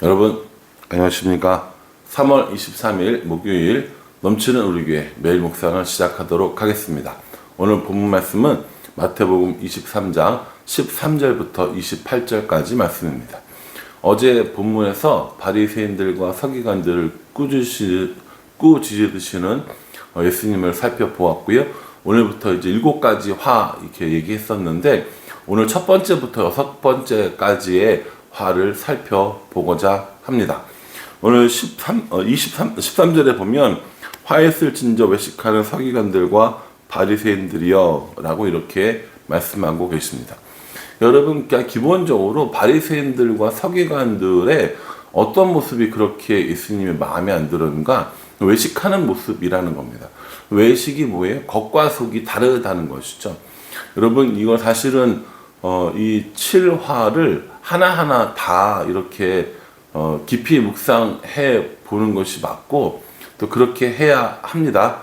여러분 안녕하십니까. 3월 23일 목요일 넘치는 우리 교회 매일 묵상을 시작하도록 하겠습니다. 오늘 본문 말씀은 마태복음 23장 13절부터 28절까지 말씀입니다. 어제 본문에서 바리새인들과 서기관들을 꾸짖으시는 예수님을 살펴보았고요. 오늘부터 이제 7가지 화 이렇게 얘기했었는데, 오늘 첫 번째부터 6번째까지의 화를 살펴보고자 합니다. 오늘 13절에 보면 화했을진저 외식하는 서기관들과 바리새인들이여 라고 이렇게 말씀하고 계십니다. 여러분, 그냥 기본적으로 바리새인들과 서기관들의 어떤 모습이 그렇게 예수님의 마음에 안 들었는가? 외식하는 모습이라는 겁니다. 외식이 뭐예요? 겉과 속이 다르다는 것이죠. 여러분, 이거 사실은 이 7화를 하나하나 다 이렇게 깊이 묵상해 보는 것이 맞고, 또 그렇게 해야 합니다.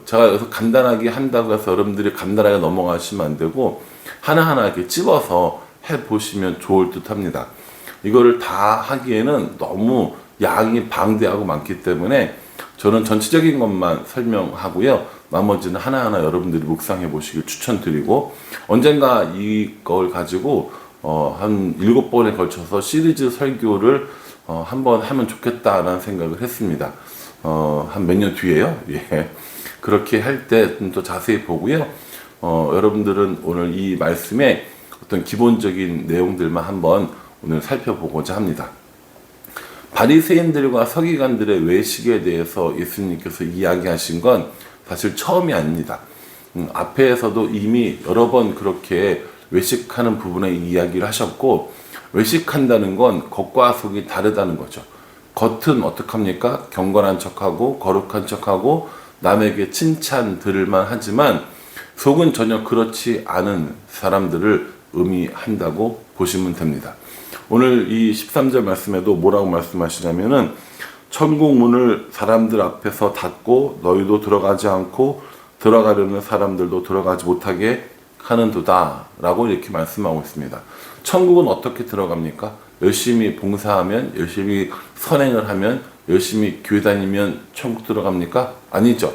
제가 여기서 간단하게 한다고 해서 여러분들이 간단하게 넘어가시면 안 되고, 하나하나 이렇게 찝어서 해 보시면 좋을 듯 합니다. 이거를 다 하기에는 너무 양이 방대하고 많기 때문에 저는 전체적인 것만 설명하고요. 나머지는 하나하나 여러분들이 묵상해 보시길 추천드리고, 언젠가 이걸 가지고 한 7번에 걸쳐서 시리즈 설교를 한번 하면 좋겠다라는 생각을 했습니다. 한 몇 년 뒤에요. 예. 그렇게 할 때 좀 더 자세히 보고요. 여러분들은 오늘 이 말씀의 어떤 기본적인 내용들만 한번 오늘 살펴보고자 합니다. 바리새인들과 서기관들의 외식에 대해서 예수님께서 이야기하신 건 사실 처음이 아닙니다. 앞에서도 이미 여러 번 그렇게 외식하는 부분에 이야기를 하셨고, 외식한다는 건 겉과 속이 다르다는 거죠. 겉은 어떡합니까? 경건한 척하고 거룩한 척하고 남에게 칭찬 들을만 하지만 속은 전혀 그렇지 않은 사람들을 의미한다고 보시면 됩니다. 오늘 이 13절 말씀에도 뭐라고 말씀하시냐면은, 천국 문을 사람들 앞에서 닫고 너희도 들어가지 않고 들어가려는 사람들도 들어가지 못하게 하는도다 라고 이렇게 말씀하고 있습니다. 천국은 어떻게 들어갑니까? 열심히 봉사하면, 열심히 선행을 하면, 열심히 교회 다니면 천국 들어갑니까? 아니죠.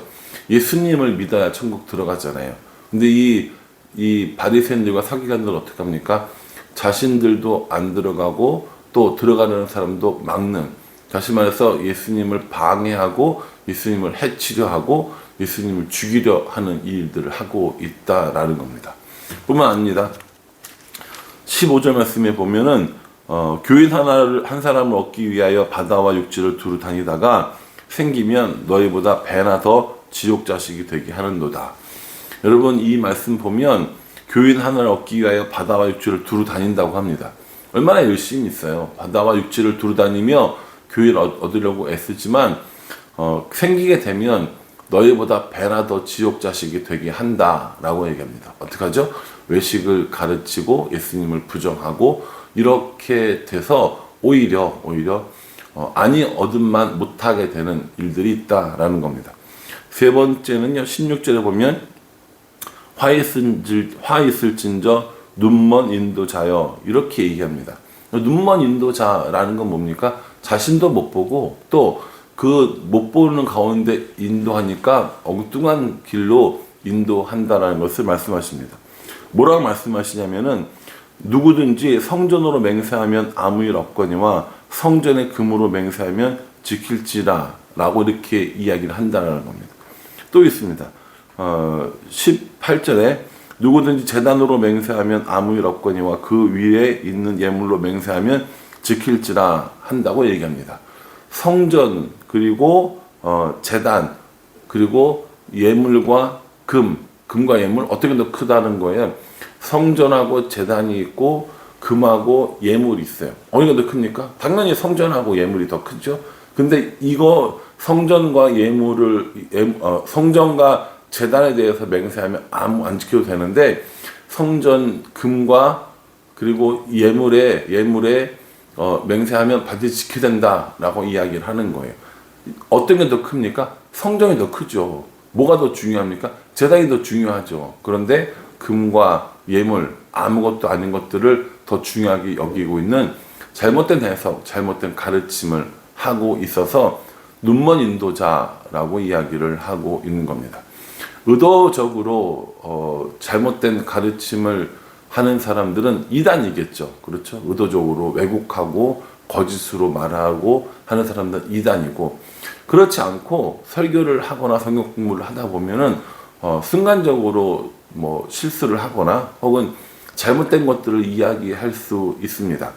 예수님을 믿어야 천국 들어가잖아요. 근데 이 바리새인들과 서기관들은 어떻게 합니까? 자신들도 안 들어가고 또 들어가려는 사람도 막는, 다시 말해서 예수님을 방해하고 예수님을 해치려 하고 예수님을 죽이려 하는 일들을 하고 있다라는 겁니다. 뿐만 아닙니다. 15절 말씀에 보면은 교인 한 사람을 얻기 위하여 바다와 육지를 두루 다니다가 생기면 너희보다 배나 더 지옥 자식이 되게 하는도다. 여러분, 이 말씀 보면 교인 하나를 얻기 위하여 바다와 육지를 두루 다닌다고 합니다. 얼마나 열심히 있어요. 바다와 육지를 두루 다니며 교인을 얻으려고 애쓰지만 생기게 되면 너희보다 배나 더 지옥 자식이 되게 한다라고 얘기합니다. 어떡하죠? 외식을 가르치고 예수님을 부정하고 이렇게 돼서 오히려 아니 얻음만 못하게 되는 일들이 있다라는 겁니다. 세 번째는요, 16절에 보면 화 있을진저 눈먼 인도자여 이렇게 얘기합니다. 눈먼 인도자라는 건 뭡니까? 자신도 못 보고 또 그 못 보는 가운데 인도하니까 엉뚱한 길로 인도한다라는 것을 말씀하십니다. 뭐라고 말씀하시냐면은, 누구든지 성전으로 맹세하면 아무 일 없거니와 성전의 금으로 맹세하면 지킬지라 라고 이렇게 이야기를 한다는 겁니다. 또 있습니다. 18절에 누구든지 제단으로 맹세하면 아무 일 없거니와 그 위에 있는 예물로 맹세하면 지킬지라 한다고 얘기합니다. 성전, 그리고 제단, 그리고 예물과 금과 예물, 어떻게 더 크다는 거예요? 성전하고 제단이 있고 금하고 예물이 있어요. 어디가 더 큽니까? 당연히 성전하고 예물이 더 크죠. 근데 이거 성전과 성전과 제단에 대해서 맹세하면 아무 안 지켜도 되는데, 성전 금과 그리고 예물에 맹세하면 반드시 지켜야 된다라고 이야기를 하는 거예요. 어떤 게 더 큽니까? 성전이 더 크죠. 뭐가 더 중요합니까? 제단이 더 중요하죠. 그런데 금과 예물, 아무것도 아닌 것들을 더 중요하게 여기고 있는 잘못된 해석, 잘못된 가르침을 하고 있어서 눈먼 인도자라고 이야기를 하고 있는 겁니다. 의도적으로 잘못된 가르침을 하는 사람들은 이단이겠죠. 그렇죠? 의도적으로 왜곡하고 거짓으로 말하고 하는 사람들은 이단이고, 그렇지 않고 설교를 하거나 성경 공부를 하다 보면은 순간적으로 뭐 실수를 하거나 혹은 잘못된 것들을 이야기할 수 있습니다.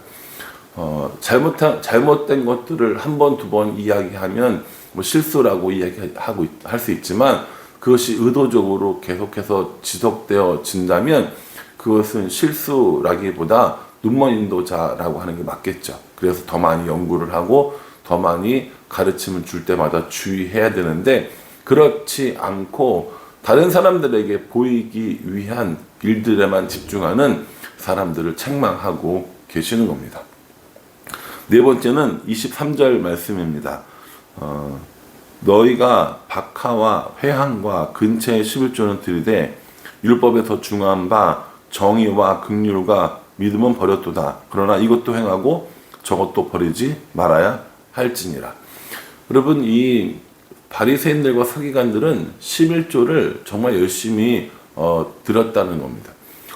잘못된 것들을 한 번, 두 번 이야기하면 뭐 실수라고 이야기하고 할 수 있지만, 그것이 의도적으로 계속해서 지속되어진다면 그것은 실수라기보다 눈먼 인도자라고 하는 게 맞겠죠. 그래서 더 많이 연구를 하고 더 많이 가르침을 줄 때마다 주의해야 되는데, 그렇지 않고 다른 사람들에게 보이기 위한 일들에만 집중하는 사람들을 책망하고 계시는 겁니다. 네 번째는 23절 말씀입니다. 너희가 박하와 회항과 근처의 11조는 들이되 율법에서 중요한 바 정의와 긍휼과 믿음은 버렸도다. 그러나 이것도 행하고 저것도 버리지 말아야 할지니라. 여러분, 이 바리새인들과 서기관들은 11조를 정말 열심히 들었다는 겁니다.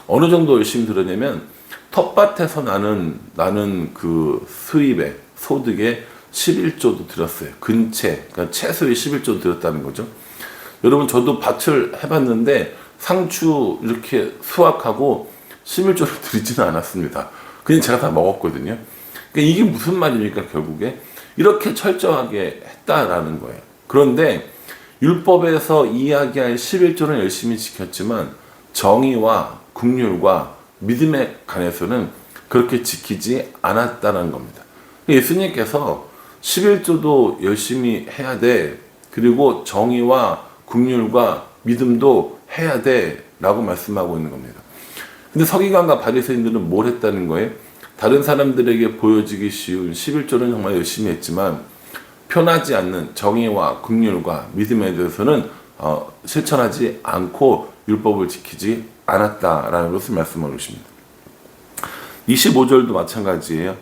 어느 정도 열심히 들었냐면 텃밭에서 나는 그 수입의 소득의 11조도 들었어요. 근채, 그러니까 채소의 11조도 들었다는 거죠. 여러분, 저도 밭을 해봤는데 상추 이렇게 수확하고 11조를 드리지는 않았습니다. 그냥 제가 다 먹었거든요. 그러니까 이게 무슨 말입니까? 결국에 이렇게 철저하게 했다라는 거예요. 그런데 율법에서 이야기할 11조는 열심히 지켰지만 정의와 긍휼과 믿음에 관해서는 그렇게 지키지 않았다는 겁니다. 예수님께서 11조도 열심히 해야 돼. 그리고 정의와 긍휼과 믿음도 해야 돼. 라고 말씀하고 있는 겁니다. 근데 서기관과 바리새인들은 뭘 했다는 거예요? 다른 사람들에게 보여지기 쉬운 11조는 정말 열심히 했지만 편하지 않는 정의와 긍휼과 믿음에 대해서는 실천하지 않고 율법을 지키지 않았다라는 것을 말씀하고 계십니다. 25절도 마찬가지예요.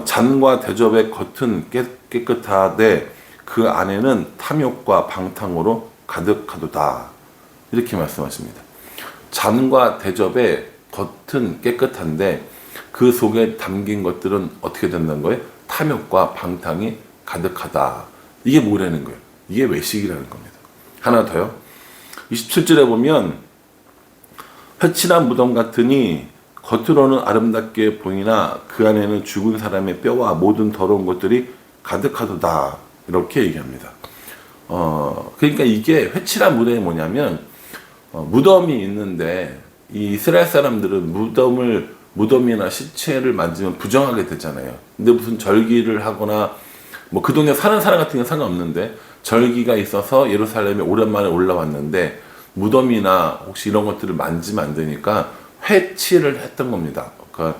잔과 대접의 겉은 깨끗하되 그 안에는 탐욕과 방탕으로 가득하도다. 이렇게 말씀하십니다. 잔과 대접의 겉은 깨끗한데 그 속에 담긴 것들은 어떻게 된다는 거예요? 탐욕과 방탕이 가득하다. 이게 뭐라는 거예요? 이게 외식이라는 겁니다. 하나 더요. 27절에 보면 회칠한 무덤 같으니 겉으로는 아름답게 보이나 그 안에는 죽은 사람의 뼈와 모든 더러운 것들이 가득하도다. 이렇게 얘기합니다. 그러니까 이게 회칠한 무덤이 뭐냐면 무덤이 있는데 이 이스라엘 사람들은 무덤이나 시체를 만지면 부정하게 되잖아요. 근데 무슨 절기를 하거나 뭐 그 동네 사는 사람 같은 경우는 상관없는데 절기가 있어서 예루살렘에 오랜만에 올라왔는데 무덤이나 혹시 이런 것들을 만지면 안 되니까 회칠을 했던 겁니다. 그러니까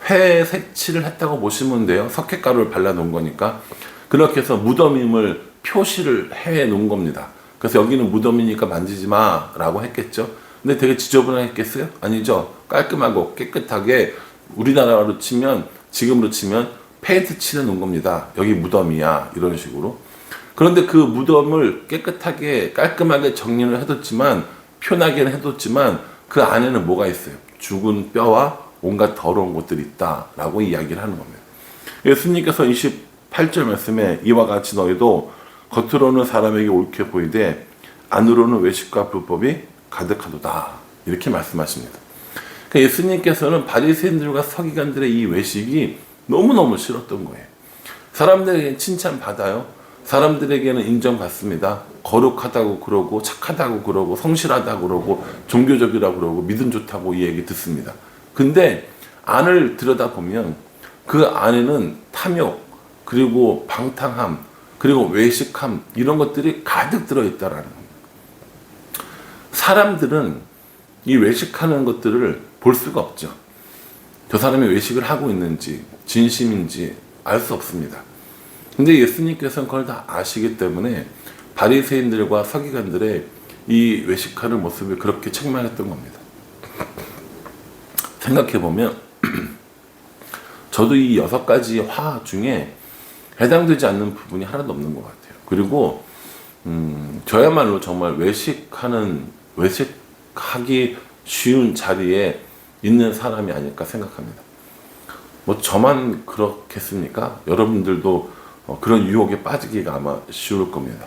회색칠을 했다고 보시면 돼요. 석회가루를 발라놓은 거니까. 그렇게 해서 무덤임을 표시를 해 놓은 겁니다. 그래서 여기는 무덤이니까 만지지 마라고 했겠죠. 근데 되게 지저분했겠어요? 아니죠. 깔끔하고 깨끗하게 우리나라로 치면, 지금으로 치면 페인트 칠해 놓은 겁니다. 여기 무덤이야. 이런 식으로. 그런데 그 무덤을 깨끗하게 깔끔하게 정리를 해뒀지만, 편하게는 해뒀지만 그 안에는 뭐가 있어요? 죽은 뼈와 온갖 더러운 것들이 있다라고 이야기를 하는 겁니다. 예수님께서 28절 말씀에 이와 같이 너희도 겉으로는 사람에게 옳게 보이되 안으로는 외식과 불법이 가득하도다. 이렇게 말씀하십니다. 그러니까 예수님께서는 바리새인들과 서기관들의 이 외식이 너무너무 싫었던 거예요. 사람들에게 칭찬받아요. 사람들에게는 인정받습니다. 거룩하다고 그러고 착하다고 그러고 성실하다고 그러고 종교적이라고 그러고 믿음 좋다고 이 얘기 듣습니다. 근데 안을 들여다보면 그 안에는 탐욕, 그리고 방탕함, 그리고 외식함, 이런 것들이 가득 들어있다라는 겁니다. 사람들은 이 외식하는 것들을 볼 수가 없죠. 저 사람이 외식을 하고 있는지 진심인지 알 수 없습니다. 근데 예수님께서는 그걸 다 아시기 때문에 바리새인들과 서기관들의 이 외식하는 모습을 그렇게 책망했던 겁니다. 생각해보면 저도 이 6가지 화 중에 해당되지 않는 부분이 하나도 없는 것 같아요. 그리고 저야말로 정말 외식하기 쉬운 자리에 있는 사람이 아닐까 생각합니다. 뭐 저만 그렇겠습니까? 여러분들도 그런 유혹에 빠지기가 아마 쉬울 겁니다.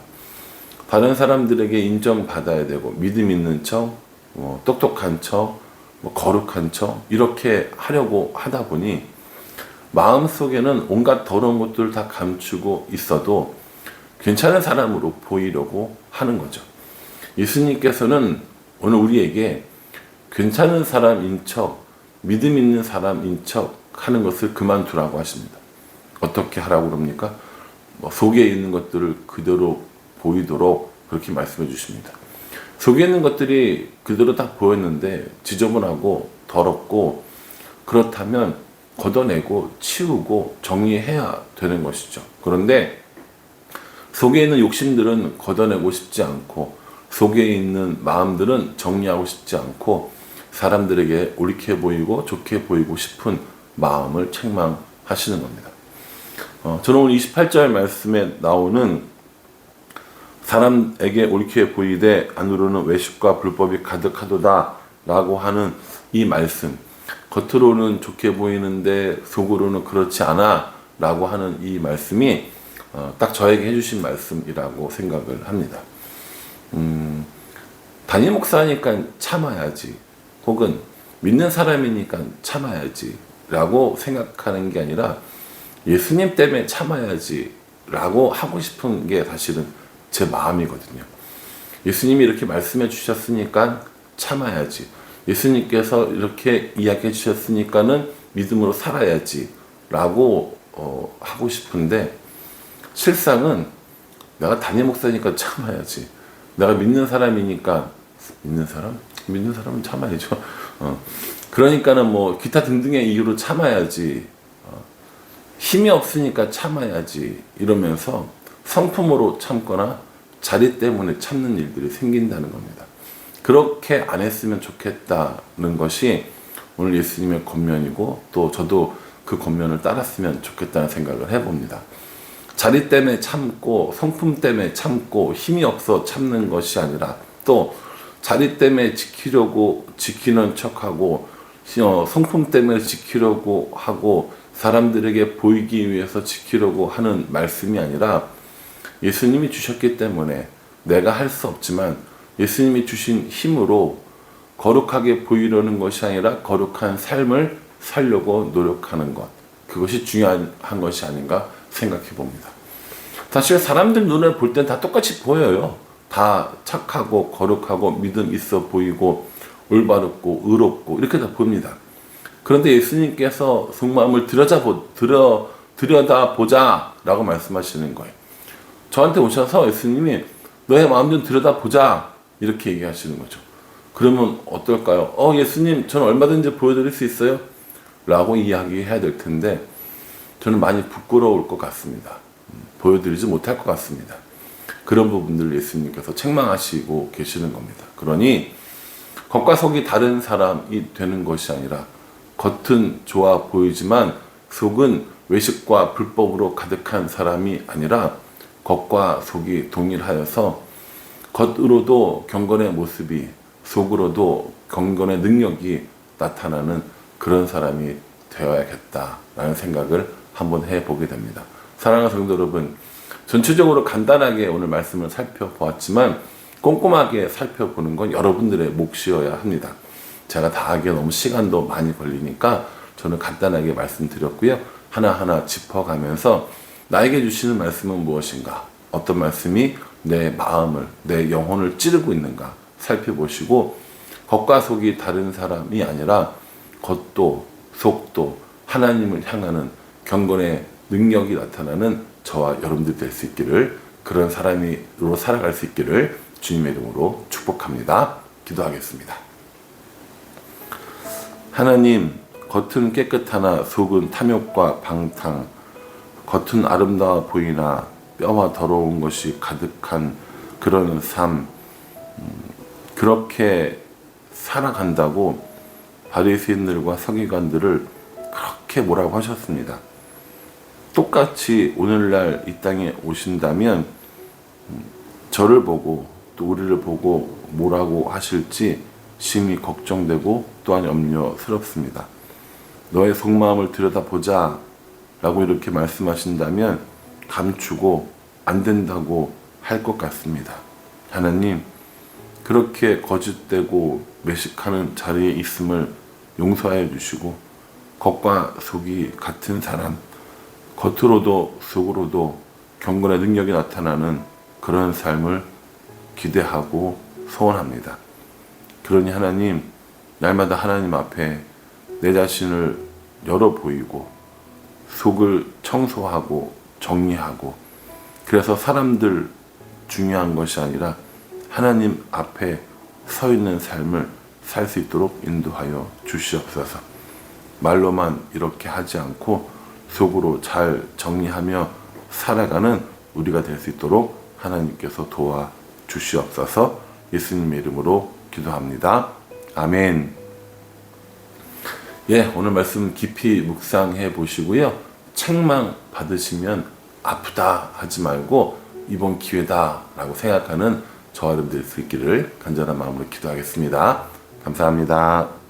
다른 사람들에게 인정받아야 되고 믿음 있는 척, 똑똑한 척, 거룩한 척 이렇게 하려고 하다 보니 마음속에는 온갖 더러운 것들을 다 감추고 있어도 괜찮은 사람으로 보이려고 하는 거죠. 예수님께서는 오늘 우리에게 괜찮은 사람인 척, 믿음 있는 사람인 척 하는 것을 그만두라고 하십니다. 어떻게 하라고 그럽니까? 속에 있는 것들을 그대로 보이도록 그렇게 말씀해 주십니다. 속에 있는 것들이 그대로 다 보였는데 지저분하고 더럽고 그렇다면 걷어내고 치우고 정리해야 되는 것이죠. 그런데 속에 있는 욕심들은 걷어내고 싶지 않고 속에 있는 마음들은 정리하고 싶지 않고 사람들에게 옳게 보이고 좋게 보이고 싶은 마음을 책망하시는 겁니다. 저는 오늘 28절 말씀에 나오는 사람에게 옳게 보이되 안으로는 외식과 불법이 가득하도다 라고 하는 이 말씀, 겉으로는 좋게 보이는데 속으로는 그렇지 않아 라고 하는 이 말씀이 딱 저에게 해주신 말씀이라고 생각을 합니다. 담임 목사니까 참아야지 혹은 믿는 사람이니까 참아야지 라고 생각하는 게 아니라 예수님 때문에 참아야지 라고 하고 싶은 게 사실은 제 마음이거든요. 예수님이 이렇게 말씀해 주셨으니까 참아야지, 예수님께서 이렇게 이야기해 주셨으니까는 믿음으로 살아야지 라고 하고 싶은데 실상은 내가 담임 목사니까 참아야지, 내가 믿는 사람이니까 믿는 사람은 참아야죠. 그러니까는 뭐 기타 등등의 이유로 참아야지, 힘이 없으니까 참아야지 이러면서 성품으로 참거나 자리 때문에 참는 일들이 생긴다는 겁니다. 그렇게 안 했으면 좋겠다는 것이 오늘 예수님의 권면이고 또 저도 그 권면을 따랐으면 좋겠다는 생각을 해봅니다. 자리 때문에 참고 성품 때문에 참고 힘이 없어 참는 것이 아니라 또 자리 때문에 지키는 척하고 성품 때문에 지키려고 하고 사람들에게 보이기 위해서 지키려고 하는 말씀이 아니라 예수님이 주셨기 때문에 내가 할 수 없지만 예수님이 주신 힘으로 거룩하게 보이려는 것이 아니라 거룩한 삶을 살려고 노력하는 것, 그것이 중요한 것이 아닌가 생각해 봅니다. 사실 사람들 눈에 볼 땐 다 똑같이 보여요. 다 착하고 거룩하고 믿음 있어 보이고 올바르고 의롭고 이렇게 다 보입니다. 그런데 예수님께서 속마음을 들여다보자 라고 말씀하시는 거예요. 저한테 오셔서 예수님이 너의 마음 좀 들여다보자 이렇게 얘기하시는 거죠. 그러면 어떨까요? 예수님 저는 얼마든지 보여드릴 수 있어요? 라고 이야기해야 될 텐데 저는 많이 부끄러울 것 같습니다. 보여드리지 못할 것 같습니다. 그런 부분들을 예수님께서 책망하시고 계시는 겁니다. 그러니 겉과 속이 다른 사람이 되는 것이 아니라 겉은 좋아 보이지만 속은 외식과 불법으로 가득한 사람이 아니라 겉과 속이 동일하여서 겉으로도 경건의 모습이 속으로도 경건의 능력이 나타나는 그런 사람이 되어야겠다라는 생각을 한번 해보게 됩니다. 사랑하는 성도 여러분, 전체적으로 간단하게 오늘 말씀을 살펴보았지만 꼼꼼하게 살펴보는 건 여러분들의 몫이어야 합니다. 제가 다 하기에 너무 시간도 많이 걸리니까 저는 간단하게 말씀드렸고요. 하나하나 짚어가면서 나에게 주시는 말씀은 무엇인가, 어떤 말씀이 내 마음을, 내 영혼을 찌르고 있는가 살펴보시고 겉과 속이 다른 사람이 아니라 겉도 속도 하나님을 향하는 경건의 능력이 나타나는 저와 여러분들 될 수 있기를, 그런 사람으로 살아갈 수 있기를 주님의 이름으로 축복합니다. 기도하겠습니다. 하나님, 겉은 깨끗하나 속은 탐욕과 방탕, 겉은 아름다워 보이나 뼈와 더러운 것이 가득한 그런 삶, 그렇게 살아간다고 바리새인들과 서기관들을 이렇게 뭐라고 하셨습니다. 똑같이 오늘날 이 땅에 오신다면 저를 보고 또 우리를 보고 뭐라고 하실지 심히 걱정되고 또한 염려스럽습니다. 너의 속마음을 들여다보자 라고 이렇게 말씀하신다면 감추고 안 된다고 할 것 같습니다. 하나님, 그렇게 거짓되고 매식하는 자리에 있음을 용서하여 주시고 겉과 속이 같은 사람, 겉으로도 속으로도 경건의 능력이 나타나는 그런 삶을 기대하고 소원합니다. 그러니 하나님, 날마다 하나님 앞에 내 자신을 열어 보이고 속을 청소하고 정리하고, 그래서 사람들 중요한 것이 아니라 하나님 앞에 서 있는 삶을 살 수 있도록 인도하여 주시옵소서. 말로만 이렇게 하지 않고 속으로 잘 정리하며 살아가는 우리가 될 수 있도록 하나님께서 도와 주시옵소서. 예수님의 이름으로 기도합니다. 아멘. 예, 오늘 말씀 깊이 묵상해 보시고요. 책망 받으시면 아프다 하지 말고 이번 기회다 라고 생각하는 저와 여러분 될 수 있기를 간절한 마음으로 기도하겠습니다. 감사합니다.